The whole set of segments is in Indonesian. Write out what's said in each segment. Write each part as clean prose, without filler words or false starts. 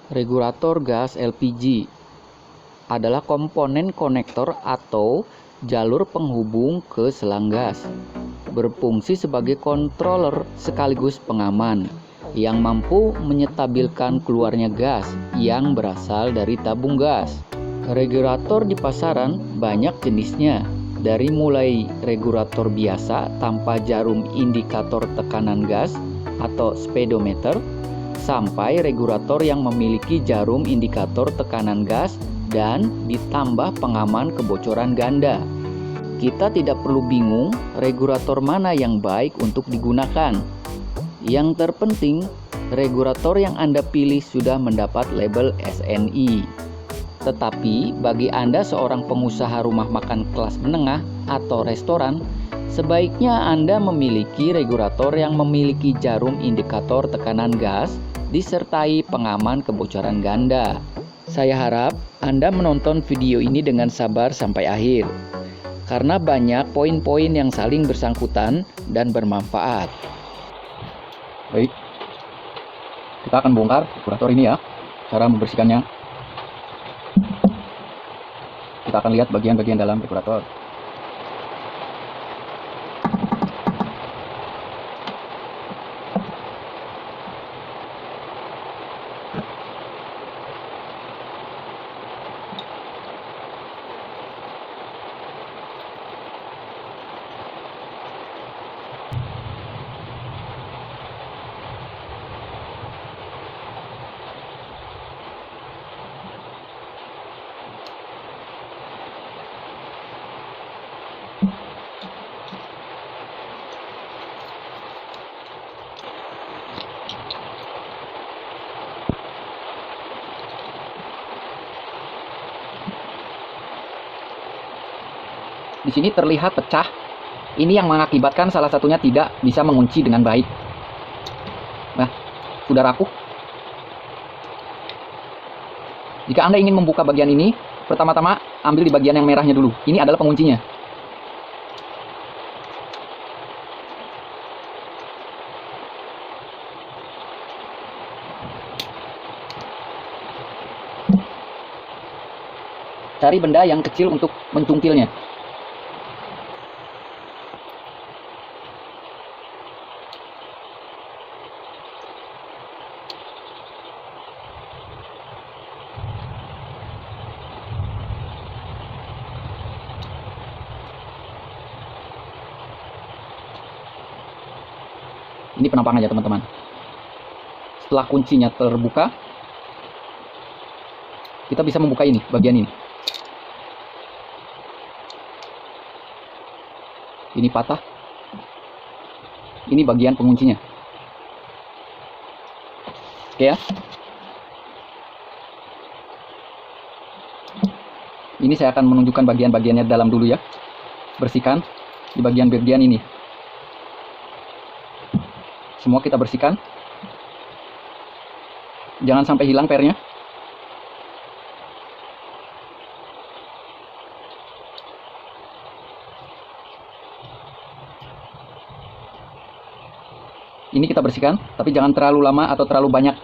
Regulator gas LPG adalah komponen konektor atau jalur penghubung ke selang gas, berfungsi sebagai controller sekaligus pengaman yang mampu menyetabilkan keluarnya gas yang berasal dari tabung gas. Regulator di pasaran banyak jenisnya, dari mulai regulator biasa tanpa jarum indikator tekanan gas atau speedometer, sampai regulator yang memiliki jarum indikator tekanan gas dan ditambah pengaman kebocoran ganda. Kita tidak perlu bingung regulator mana yang baik untuk digunakan. Yang terpenting, regulator yang Anda pilih sudah mendapat label SNI. Tetapi bagi Anda seorang pengusaha rumah makan kelas menengah atau restoran, sebaiknya Anda memiliki regulator yang memiliki jarum indikator tekanan gas disertai pengaman kebocoran ganda. Saya harap Anda menonton video ini dengan sabar sampai akhir, karena banyak poin-poin yang saling bersangkutan dan bermanfaat. Baik, kita akan bongkar regulator ini ya, cara membersihkannya. Kita akan lihat bagian-bagian dalam regulator. Di sini terlihat pecah. Ini yang mengakibatkan salah satunya tidak bisa mengunci dengan baik. Nah, sudah rapuh. Jika Anda ingin membuka bagian ini, pertama-tama ambil di bagian yang merahnya dulu. Ini adalah penguncinya. Cari benda yang kecil untuk mencungkilnya. Ini penampakannya teman-teman. Setelah kuncinya terbuka, kita bisa membuka ini, bagian ini. Ini patah. Ini bagian penguncinya. Oke ya. Ini saya akan menunjukkan bagian-bagiannya dalam dulu ya. Bersihkan di bagian-bagian ini. Semua kita bersihkan. Jangan sampai hilang pernya. Ini kita bersihkan, tapi jangan terlalu lama atau terlalu banyak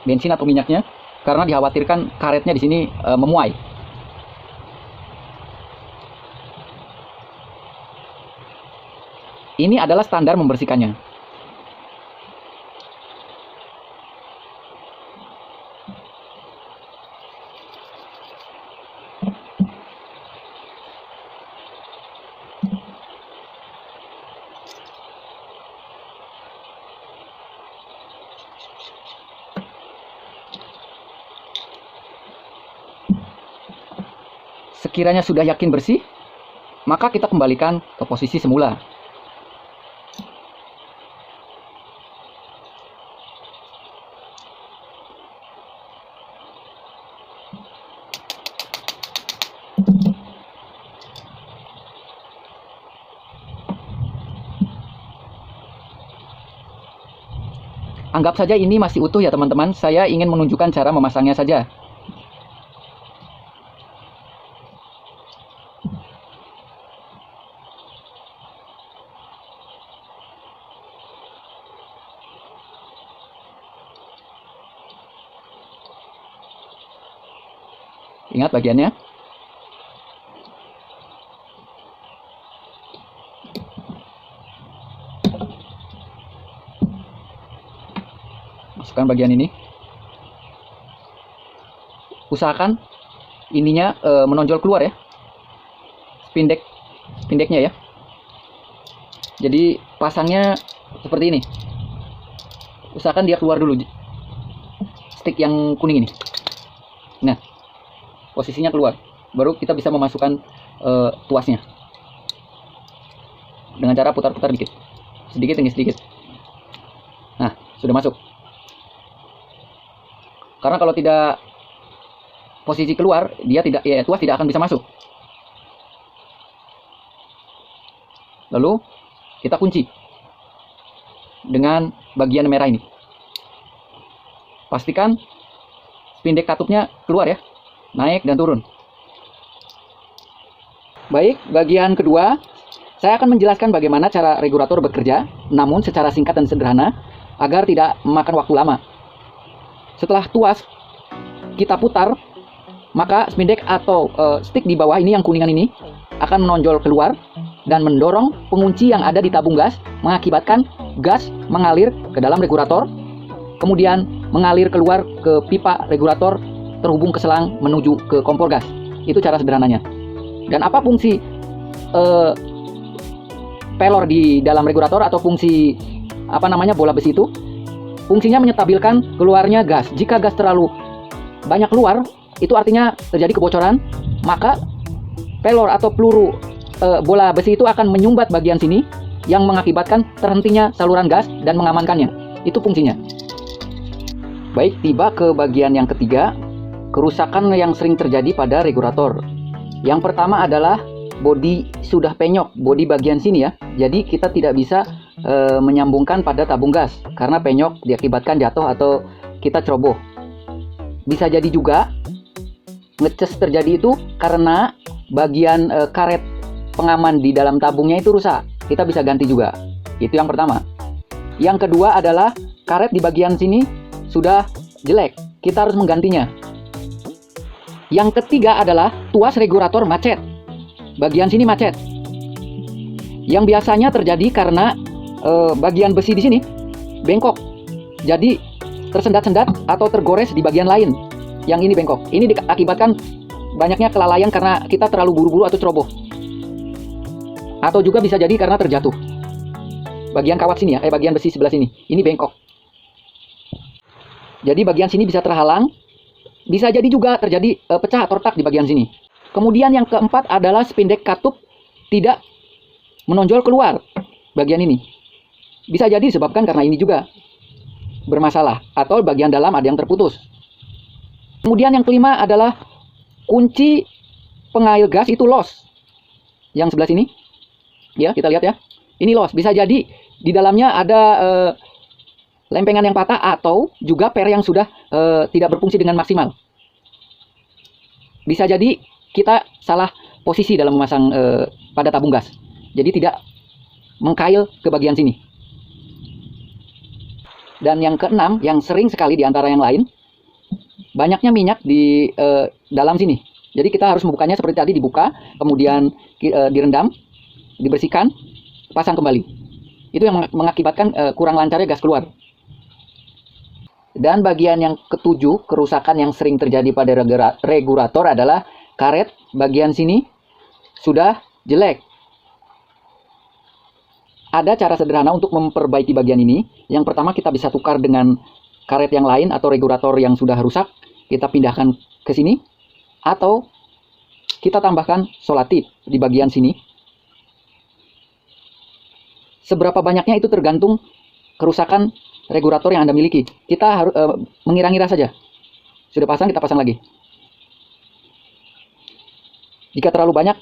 bensin atau minyaknya, karena dikhawatirkan karetnya di sini memuai. Ini adalah standar membersihkannya. Sekiranya sudah yakin bersih, maka kita kembalikan ke posisi semula. Anggap saja ini masih utuh ya teman-teman. Saya ingin menunjukkan cara memasangnya saja. Ingat bagiannya. Masukkan bagian ini. Usahakan ininya menonjol keluar ya. Spindeknya ya. Jadi pasangnya seperti ini. Usahakan dia keluar dulu. Stick yang kuning ini. Nah, posisinya keluar. Baru kita bisa memasukkan tuasnya. Dengan cara putar-putar dikit. Sedikit demi sedikit. Nah, sudah masuk. Karena kalau tidak posisi keluar, tuas tidak akan bisa masuk. Lalu kita kunci dengan bagian merah ini. Pastikan spindek katupnya keluar ya, naik dan turun. Baik, bagian kedua, saya akan menjelaskan bagaimana cara regulator bekerja, namun secara singkat dan sederhana, agar tidak memakan waktu lama. Setelah tuas kita putar, maka spindek atau stick di bawah ini yang kuningan ini akan menonjol keluar dan mendorong pengunci yang ada di tabung gas, mengakibatkan gas mengalir ke dalam regulator, kemudian mengalir keluar ke pipa regulator terhubung ke selang menuju ke kompor gas. Itu cara sederhananya. Dan apa fungsi pelor di dalam regulator atau fungsi bola besi itu? Fungsinya menyetabilkan keluarnya gas. Jika gas terlalu banyak keluar, itu artinya terjadi kebocoran, maka pelor atau peluru bola besi itu akan menyumbat bagian sini yang mengakibatkan terhentinya saluran gas dan mengamankannya. Itu fungsinya. Baik, tiba ke bagian yang ketiga, kerusakan yang sering terjadi pada regulator. Yang pertama adalah bodi sudah penyok, bodi bagian sini ya. Jadi kita tidak bisa menyambungkan pada tabung gas karena penyok diakibatkan jatuh atau kita ceroboh. Bisa jadi juga ngecas terjadi itu karena bagian karet pengaman di dalam tabungnya itu rusak. Kita bisa ganti juga. Itu yang pertama. Yang kedua adalah karet di bagian sini sudah jelek. Kita harus menggantinya. Yang ketiga adalah tuas regulator macet. Bagian sini macet. Yang biasanya terjadi karena bagian besi di sini bengkok. Jadi tersendat-sendat atau tergores di bagian lain. Yang ini bengkok. Ini diakibatkan banyaknya kelalaian karena kita terlalu buru-buru atau ceroboh. Atau juga bisa jadi karena terjatuh. Bagian kawat sini ya, bagian besi sebelah sini. Ini bengkok. Jadi bagian sini bisa terhalang. Bisa jadi juga terjadi pecah atau retak di bagian sini. Kemudian yang keempat adalah spindek katup tidak menonjol keluar bagian ini. Bisa jadi disebabkan karena ini juga bermasalah atau bagian dalam ada yang terputus. Kemudian yang kelima adalah kunci pengail gas itu los. Yang sebelah sini. Ya, kita lihat ya. Ini los. Bisa jadi di dalamnya ada lempengan yang patah atau juga per yang sudah tidak berfungsi dengan maksimal. Bisa jadi kita salah posisi dalam memasang pada tabung gas. Jadi tidak mengkail ke bagian sini. Dan yang keenam, yang sering sekali di antara yang lain, banyaknya minyak di dalam sini. Jadi kita harus membukanya seperti tadi, dibuka, kemudian direndam, dibersihkan, pasang kembali. Itu yang mengakibatkan kurang lancarnya gas keluar. Dan bagian yang ketujuh, kerusakan yang sering terjadi pada regulator adalah karet bagian sini sudah jelek. Ada cara sederhana untuk memperbaiki bagian ini. Yang pertama, kita bisa tukar dengan karet yang lain atau regulator yang sudah rusak. Kita pindahkan ke sini. Atau kita tambahkan solatip di bagian sini. Seberapa banyaknya itu tergantung kerusakan regulator yang Anda miliki. Kita harus mengira-ngira saja. Sudah pasang, kita pasang lagi. Jika terlalu banyak,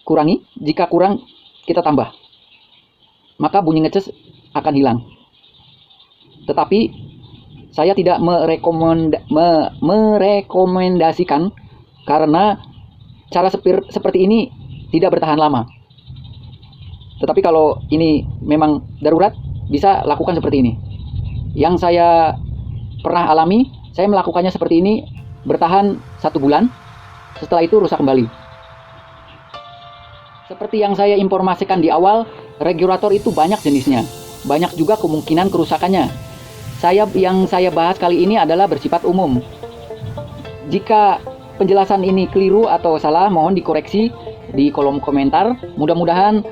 kurangi. Jika kurang, kita tambah. Maka bunyi ngecas akan hilang. Tetapi saya tidak merekomendasikan karena cara seperti ini tidak bertahan lama. Tetapi kalau ini memang darurat, bisa lakukan seperti ini. Yang saya pernah alami, saya melakukannya seperti ini bertahan 1 bulan. setelah itu rusak kembali. Seperti yang saya informasikan di awal, regulator itu banyak jenisnya, banyak juga kemungkinan kerusakannya. Yang saya bahas kali ini adalah bersifat umum. Jika penjelasan ini keliru atau salah, mohon dikoreksi di kolom komentar. Mudah-mudahan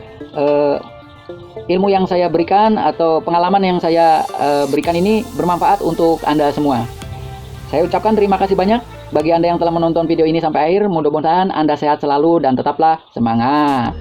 ilmu yang saya berikan atau pengalaman yang saya berikan ini bermanfaat untuk Anda semua. Saya ucapkan terima kasih banyak bagi Anda yang telah menonton video ini sampai akhir. Mudah-mudahan Anda sehat selalu dan tetaplah semangat.